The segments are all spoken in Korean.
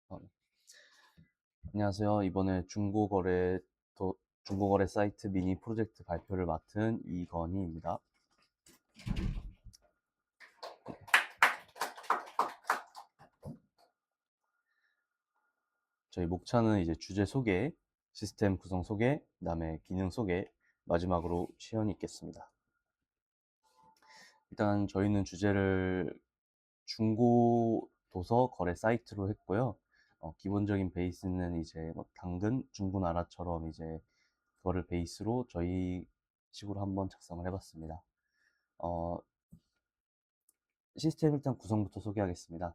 어, 안녕하세요. 이번에 중고거래 사이트 미니 프로젝트 발표를 맡은 이건희입니다. 저희 목차는 이제 주제 소개, 시스템 구성 소개, 그다음에 기능 소개, 마지막으로 시연이 있겠습니다. 일단 저희는 주제를 중고 도서 거래 사이트로 했고요. 기본적인 베이스는 이제 뭐 당근, 중고나라처럼 이제 그거를 베이스로 저희 식으로 한번 작성을 해봤습니다. 어, 시스템 일단 구성부터 소개하겠습니다.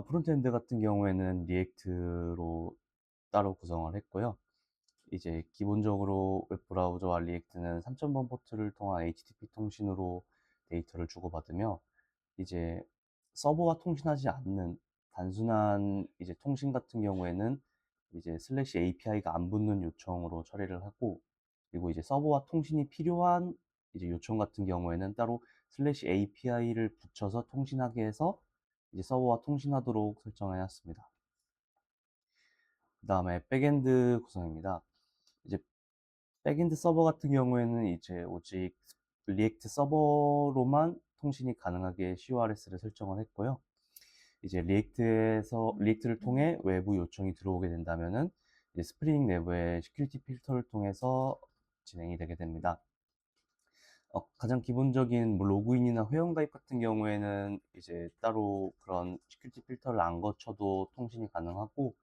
프론트엔드 같은 경우에는 리액트로 따로 구성을 했고요. 이제 기본적으로 웹브라우저와 리액트는 3000번 포트를 통한 HTTP 통신으로 데이터를 주고받으며 이제 서버와 통신하지 않는 단순한 이제 통신 같은 경우에는 이제 슬래시 API가 안 붙는 요청으로 처리를 하고, 그리고 이제 서버와 통신이 필요한 이제 요청 같은 경우에는 따로 슬래시 API를 붙여서 통신하게 해서 이제 서버와 통신하도록 설정해 놨습니다. 그 다음에 백엔드 구성입니다. 이제 백엔드 서버 같은 경우에는 이제 오직 리액트 서버로만 통신이 가능하게 CORS를 설정을 했고요. 이제 리액트를 통해 외부 요청이 들어오게 된다면은 이제 스프링 내부의 시큐리티 필터를 통해서 진행이 되게 됩니다. 가장 기본적인 뭐 로그인이나 회원가입 같은 경우에는 이제 따로 그런 시큐리티 필터를 안 거쳐도 통신이 가능하고,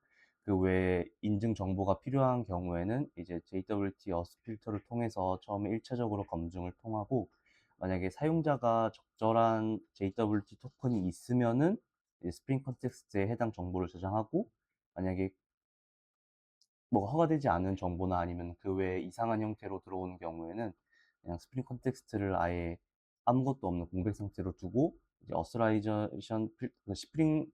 그 외에 인증 정보가 필요한 경우에는 이제 JWT 어스 필터를 통해서 처음에 1차적으로 검증을 통하고, 만약에 사용자가 적절한 JWT 토큰이 있으면은 이제 스프링 컨텍스트에 해당 정보를 저장하고, 만약에 뭐 허가되지 않은 정보나 아니면 그 외에 이상한 형태로 들어오는 경우에는 그냥 스프링 컨텍스트를 아예 아무것도 없는 공백 상태로 두고 이제 어스라이제이션 스프링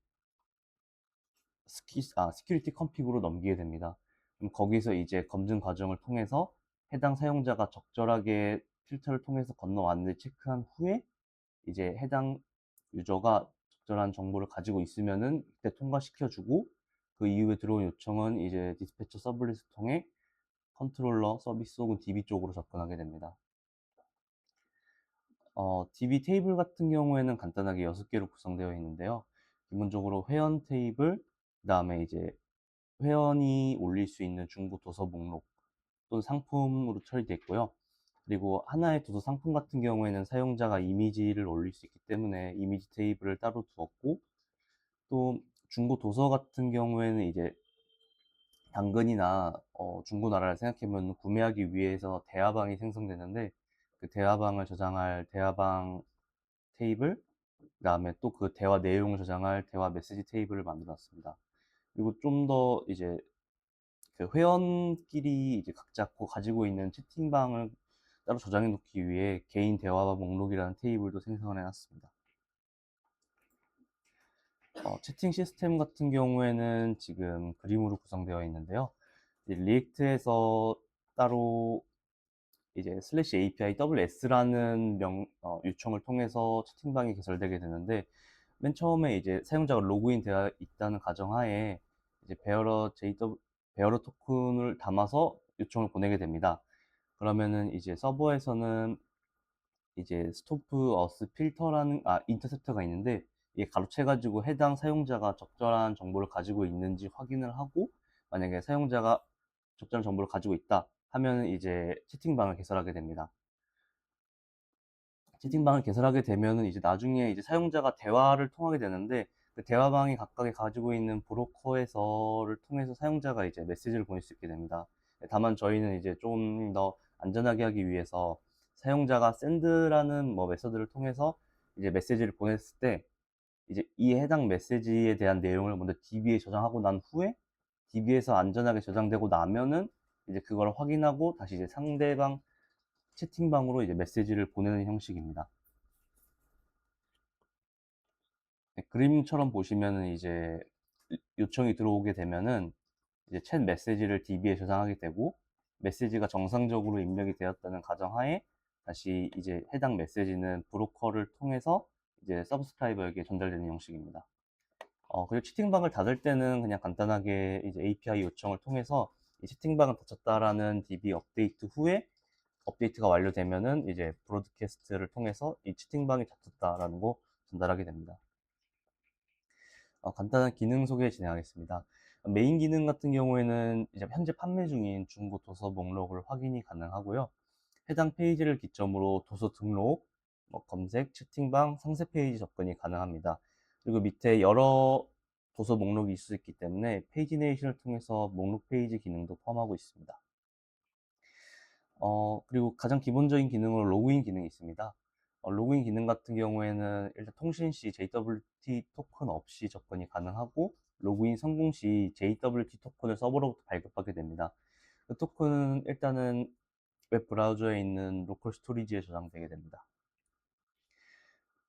시큐리티 컨피그로 넘기게 됩니다. 그럼 거기서 이제 검증 과정을 통해서 해당 사용자가 적절하게 필터를 통해서 건너왔는지 체크한 후에 이제 해당 유저가 적절한 정보를 가지고 있으면은 그때 통과시켜주고, 그 이후에 들어온 요청은 이제 디스패처 서블릿을 통해 컨트롤러 서비스 혹은 DB 쪽으로 접근하게 됩니다. DB 테이블 같은 경우에는 간단하게 6개로 구성되어 있는데요. 기본적으로 회원 테이블, 그 다음에 이제 회원이 올릴 수 있는 중고 도서 목록 또는 상품으로 처리되어 있고요. 그리고 하나의 도서 상품 같은 경우에는 사용자가 이미지를 올릴 수 있기 때문에 이미지 테이블을 따로 두었고, 또 중고 도서 같은 경우에는 이제 당근이나 중고나라를 생각해보면 구매하기 위해서 대화방이 생성되는데, 그 대화방을 저장할 대화방 테이블, 그 다음에 또 그 대화 내용을 저장할 대화 메시지 테이블을 만들어 놨습니다. 그리고 좀 더 이제 그 회원끼리 이제 각자 가지고 있는 채팅방을 따로 저장해 놓기 위해 개인 대화방 목록이라는 테이블도 생성을 해놨습니다. 채팅 시스템 같은 경우에는 지금 그림으로 구성되어 있는데요. 리액트에서 따로 이제 슬래시 API WS라는 요청을 통해서 채팅방이 개설되게 되는데, 맨 처음에 이제 사용자가 로그인 되어 있다는 가정하에 이제 베어러 토큰을 담아서 요청을 보내게 됩니다. 그러면은 이제 서버에서는 이제 스토프 어스 필터라는 인터셉터가 있는데, 이게 가로채가지고 해당 사용자가 적절한 정보를 가지고 있는지 확인을 하고, 만약에 사용자가 적절한 정보를 가지고 있다 하면 이제 채팅방을 개설하게 됩니다. 채팅방을 개설하게 되면은 이제 나중에 이제 사용자가 대화를 통하게 되는데, 그 대화방이 각각이 가지고 있는 브로커에서를 통해서 사용자가 이제 메시지를 보낼 수 있게 됩니다. 다만 저희는 이제 좀 더 안전하게 하기 위해서 사용자가 샌드라는 뭐 메서드를 통해서 이제 메시지를 보냈을 때 이제 이 해당 메시지에 대한 내용을 먼저 DB에 저장하고 난 후에 DB에서 안전하게 저장되고 나면은 이제 그걸 확인하고 다시 이제 상대방 채팅방으로 이제 메시지를 보내는 형식입니다. 네, 그림처럼 보시면은 이제 요청이 들어오게 되면은 이제 챗 메시지를 DB에 저장하게 되고, 메시지가 정상적으로 입력이 되었다는 가정하에 다시 이제 해당 메시지는 브로커를 통해서 이제 서브스크라이버에게 전달되는 형식입니다. 그리고 채팅방을 닫을 때는 그냥 간단하게 이제 API 요청을 통해서 이 채팅방은 닫혔다라는 DB 업데이트 후에 업데이트가 완료되면은 이제 브로드캐스트를 통해서 이 채팅방이 닫혔다라는 거 전달하게 됩니다. 간단한 기능 소개 진행하겠습니다. 메인 기능 같은 경우에는 이제 현재 판매 중인 중고 도서 목록을 확인이 가능하고요. 해당 페이지를 기점으로 도서 등록, 검색, 채팅방, 상세 페이지 접근이 가능합니다. 그리고 밑에 여러 도서 목록이 있을 수 있기 때문에 페이지네이션을 통해서 목록 페이지 기능도 포함하고 있습니다. 그리고 가장 기본적인 기능으로 로그인 기능이 있습니다. 로그인 기능 같은 경우에는 일단 통신 시 JWT 토큰 없이 접근이 가능하고 로그인 성공 시 JWT 토큰을 서버로부터 발급하게 됩니다. 그 토큰은 일단은 웹 브라우저에 있는 로컬 스토리지에 저장되게 됩니다.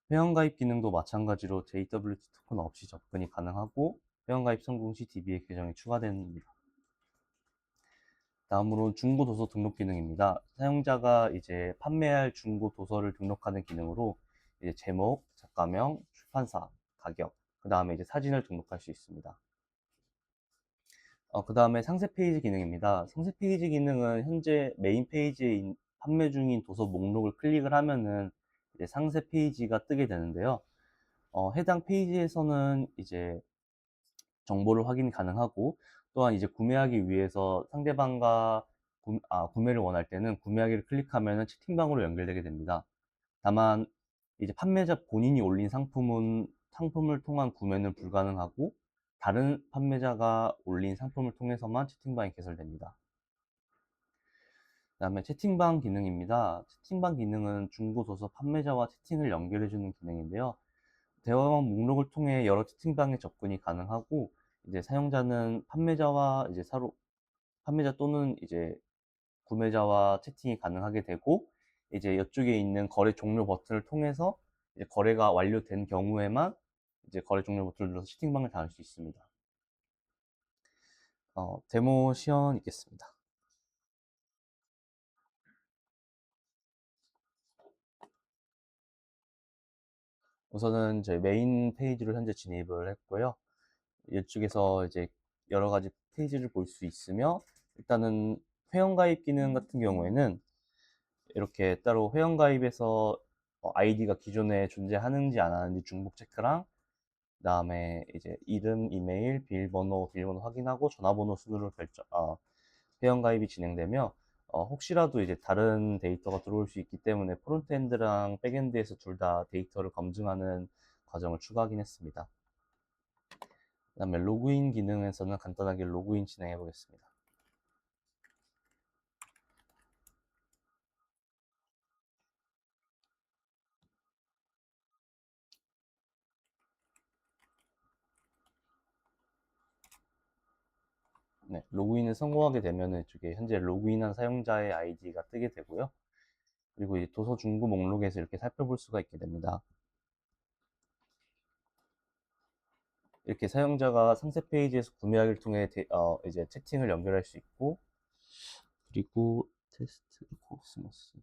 회원가입 기능도 마찬가지로 JWT 토큰 없이 접근이 가능하고 회원가입 성공 시 DBA 계정이 추가됩니다. 다음으로 중고 도서 등록 기능입니다. 사용자가 이제 판매할 중고 도서를 등록하는 기능으로 이제 제목, 작가명, 출판사, 가격, 그 다음에 이제 사진을 등록할 수 있습니다. 그 다음에 상세 페이지 기능입니다. 상세 페이지 기능은 현재 메인 페이지에 판매 중인 도서 목록을 클릭을 하면은 이제 상세 페이지가 뜨게 되는데요. 해당 페이지에서는 이제 정보를 확인 가능하고 또한 이제 구매하기 위해서 상대방과 구매를 원할 때는 구매하기를 클릭하면 채팅방으로 연결되게 됩니다. 다만 이제 판매자 본인이 올린 상품을 통한 구매는 불가능하고 다른 판매자가 올린 상품을 통해서만 채팅방이 개설됩니다. 그 다음에 채팅방 기능입니다. 채팅방 기능은 중고도서 판매자와 채팅을 연결해주는 기능인데요. 대화방 목록을 통해 여러 채팅방에 접근이 가능하고 이제 사용자는 판매자 또는 이제 구매자와 채팅이 가능하게 되고 이제 이쪽에 있는 거래 종료 버튼을 통해서 이제 거래가 완료된 경우에만 이제 거래 종료 버튼을 눌러서 채팅방을 닫을 수 있습니다. 데모 시연 있겠습니다. 우선은 저희 메인 페이지로 현재 진입을 했고요. 이쪽에서 이제 여러 가지 페이지를 볼 수 있으며 일단은 회원가입 기능 같은 경우에는 이렇게 따로 회원가입에서 아이디가 기존에 존재하는지 안 하는지 중복 체크랑 그다음에 이제 이름, 이메일, 비밀번호 확인하고 전화번호 순으로 회원가입이 진행되며 혹시라도 이제 다른 데이터가 들어올 수 있기 때문에 프론트엔드랑 백엔드에서 둘 다 데이터를 검증하는 과정을 추가하긴 했습니다. 그다음에 로그인 기능에서는 간단하게 로그인 진행해 보겠습니다. 네, 로그인을 성공하게 되면 이쪽에 현재 로그인한 사용자의 아이디가 뜨게 되고요. 그리고 이제 도서 중고 목록에서 이렇게 살펴볼 수가 있게 됩니다. 이렇게 사용자가 상세 페이지에서 구매하기를 통해 이제 채팅을 연결할 수 있고, 그리고 테스트 코스모스.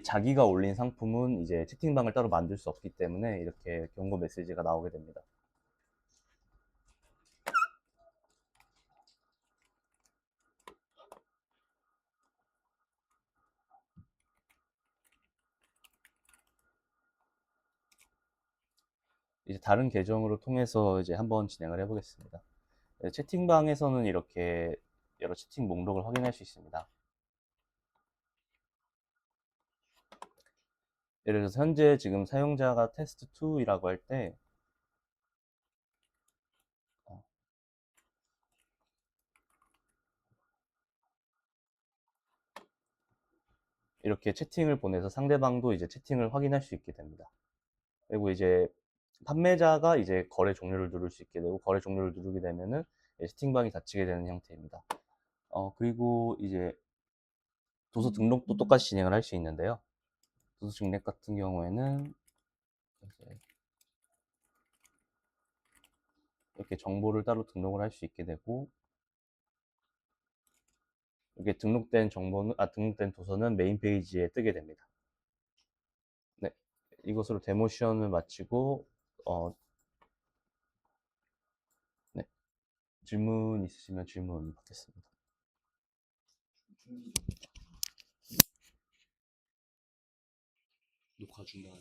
자기가 올린 상품은 이제 채팅방을 따로 만들 수 없기 때문에 이렇게 경고 메시지가 나오게 됩니다. 이제 다른 계정으로 통해서 이제 한번 진행을 해보겠습니다. 채팅방에서는 이렇게 여러 채팅 목록을 확인할 수 있습니다. 예를 들어서 현재 지금 사용자가 테스트2이라고 할 때 이렇게 채팅을 보내서 상대방도 이제 채팅을 확인할 수 있게 됩니다. 그리고 이제 판매자가 이제 거래 종료를 누를 수 있게 되고 거래 종료를 누르게 되면은 채팅방이 닫히게 되는 형태입니다. 그리고 이제 도서 등록도 똑같이 진행을 할 수 있는데요. 도서 등록 같은 경우에는 이제 이렇게 정보를 따로 등록을 할 수 있게 되고 이렇게 등록된 도서는 메인 페이지에 뜨게 됩니다. 네, 이것으로 데모 시연을 마치고 네, 질문 있으시면 질문 받겠습니다. 녹화 중단.